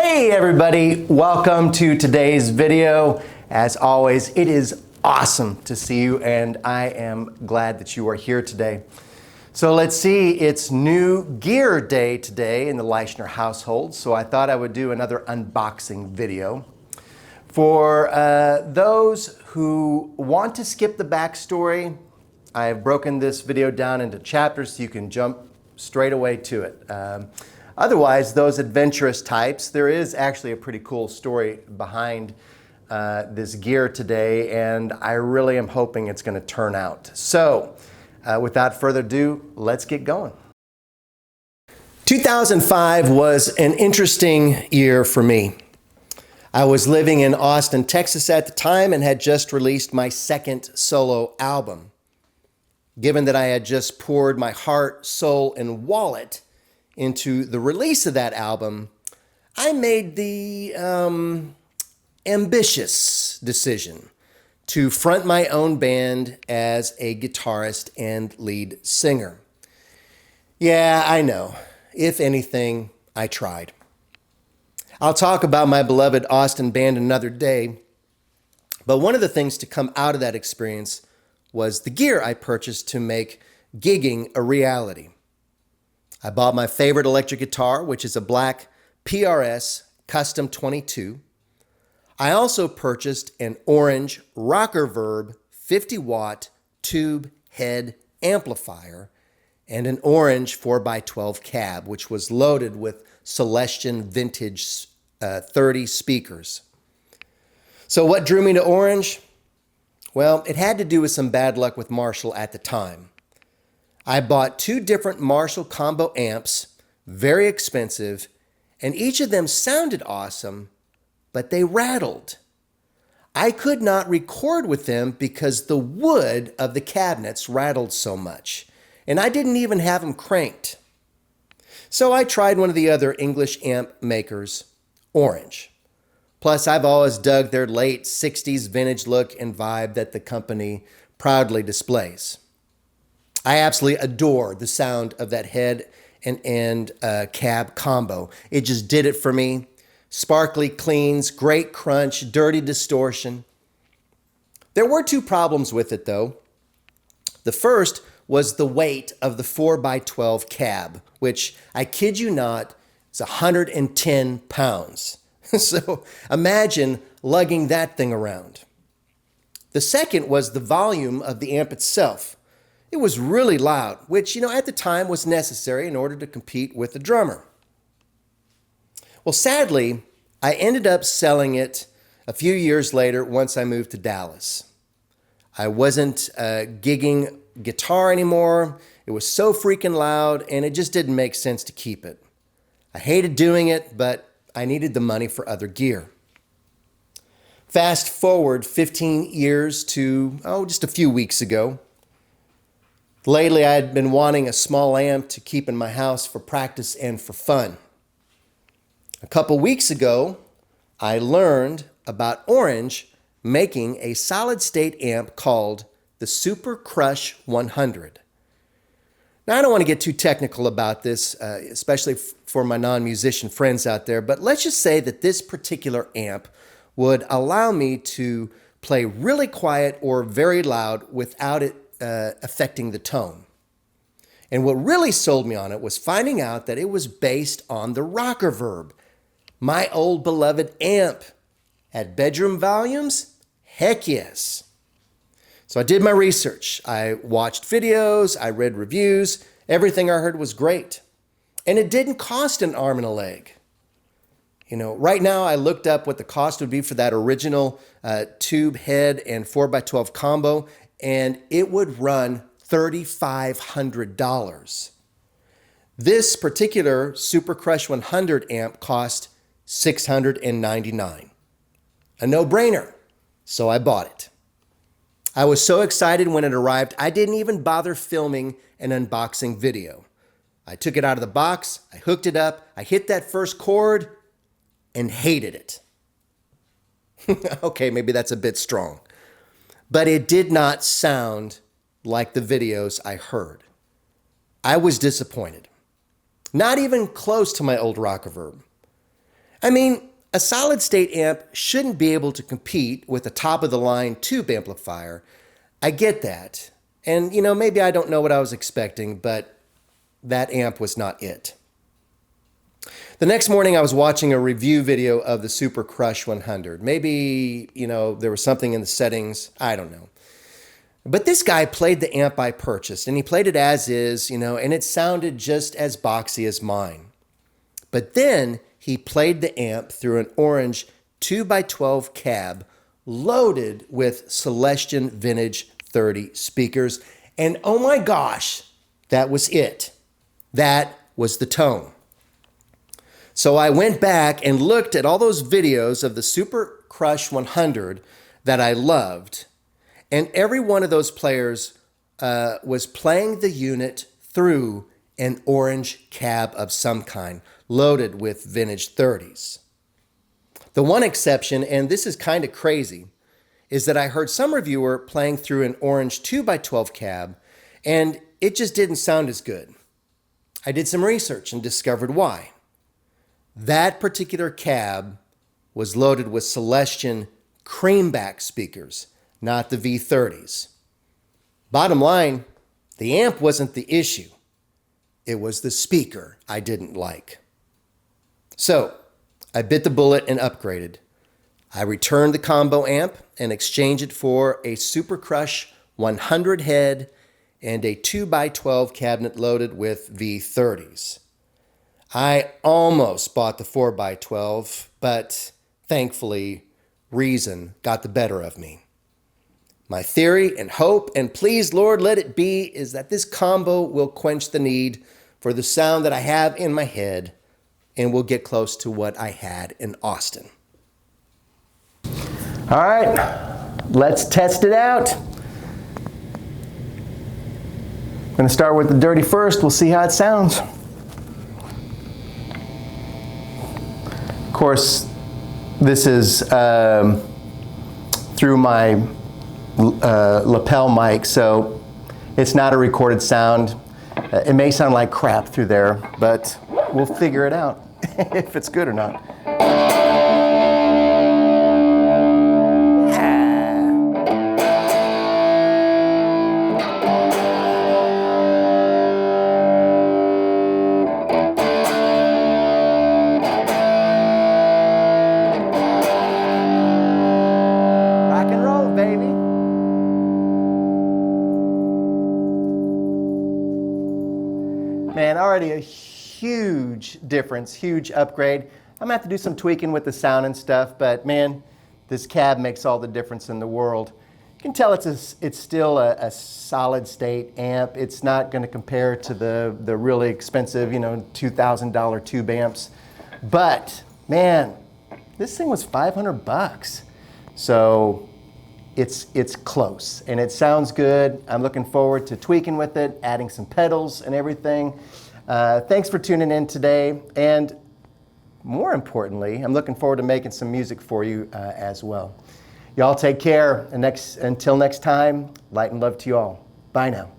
Hey everybody, welcome to today's video. As always, it is awesome to see you and I am glad that you are here today. So let's see, it's new gear day today in the Leischner household, so I thought I would do another unboxing video. For those who want to skip the backstory, I have broken this video down into chapters so you can jump straight away to it. Otherwise, those adventurous types, there is actually a pretty cool story behind this gear today, and I really am hoping it's going to turn out. So, without further ado, let's get going. 2005 was an interesting year for me. I was living in Austin, Texas at the time and had just released my second solo album. Given that I had just poured my heart, soul, and wallet into the release of that album, I made the ambitious decision to front my own band as a guitarist and lead singer. Yeah, I know. If anything, I tried. I'll talk about my beloved Austin band another day, but one of the things to come out of that experience was the gear I purchased to make gigging a reality. I bought my favorite electric guitar, which is a black PRS Custom 22. I also purchased an orange Rockerverb 50-watt tube head amplifier and an orange 4x12 cab, which was loaded with Celestion Vintage 30 speakers. So what drew me to orange? Well, it had to do with some bad luck with Marshall at the time. I bought two different Marshall combo amps, very expensive, and each of them sounded awesome, but they rattled. I could not record with them because the wood of the cabinets rattled so much, and I didn't even have them cranked. So I tried one of the other English amp makers, Orange. Plus, I've always dug their late 60s vintage look and vibe that the company proudly displays. I absolutely adore the sound of that head and cab combo. It just did it for me. Sparkly cleans, great crunch, dirty distortion. There were two problems with it though. The first was the weight of the 4x12 cab, which I kid you not, is 110 pounds. So imagine lugging that thing around. The second was the volume of the amp itself. It was really loud, which, at the time was necessary in order to compete with the drummer. Well, sadly, I ended up selling it a few years later once I moved to Dallas. I wasn't gigging guitar anymore. It was so freaking loud, and it just didn't make sense to keep it. I hated doing it, but I needed the money for other gear. Fast forward 15 years to, just a few weeks ago. Lately, I had been wanting a small amp to keep in my house for practice and for fun. A couple weeks ago, I learned about Orange making a solid-state amp called the Super Crush 100. Now, I don't want to get too technical about this, especially for my non-musician friends out there, but let's just say that this particular amp would allow me to play really quiet or very loud without it affecting the tone. And what really sold me on it was finding out that it was based on the Rockerverb, my old beloved amp. At bedroom volumes? Heck yes. So I did my research. I watched videos, I read reviews, everything I heard was great. And it didn't cost an arm and a leg. Right now I looked up what the cost would be for that original tube head and 4x12 combo, and it would run $3,500. This particular Super Crush 100 amp cost $699. A no-brainer, so I bought it. I was so excited when it arrived, I didn't even bother filming an unboxing video. I took it out of the box, I hooked it up, I hit that first chord, and hated it. Okay, maybe that's a bit strong. But it did not sound like the videos I heard. I was disappointed. Not even close to my old Rockerverb. I mean, a solid state amp shouldn't be able to compete with a top of the line tube amplifier. I get that. And maybe I don't know what I was expecting, but that amp was not it. The next morning I was watching a review video of the Super Crush 100. Maybe, there was something in the settings, I don't know. But this guy played the amp I purchased, and he played it as is, and it sounded just as boxy as mine. But then he played the amp through an orange 2x12 cab loaded with Celestion Vintage 30 speakers. And oh my gosh, that was it. That was the tone. So I went back and looked at all those videos of the Super Crush 100 that I loved, and every one of those players was playing the unit through an orange cab of some kind, loaded with vintage 30s. The one exception, and this is kind of crazy, is that I heard some reviewer playing through an orange 2x12 cab, and it just didn't sound as good. I did some research and discovered why. That particular cab was loaded with Celestion creamback speakers, not the V30s. Bottom line, the amp wasn't the issue. It was the speaker I didn't like. So I bit the bullet and upgraded. I returned the combo amp and exchanged it for a Super Crush 100 head and a 2x12 cabinet loaded with V30s. I almost bought the 4x12, but thankfully, reason got the better of me. My theory and hope, and please, Lord, let it be, is that this combo will quench the need for the sound that I have in my head and will get close to what I had in Austin. All right, let's test it out. I'm going to start with the dirty first. We'll see how it sounds. Of course, this is through my lapel mic, so it's not a recorded sound. It may sound like crap through there, but we'll figure it out if it's good or not. Rock and roll, baby. Man, already a huge difference, huge upgrade. I'm gonna have to do some tweaking with the sound and stuff, but man, this cab makes all the difference in the world. You can tell it's still a solid state amp. It's not gonna compare to the really expensive, $2,000 tube amps. But man, this thing was 500 bucks. So it's close and it sounds good. I'm looking forward to tweaking with it, adding some pedals and everything. Thanks for tuning in today, and more importantly, I'm looking forward to making some music for you as well. Y'all take care, and until next time, light and love to you all. Bye now.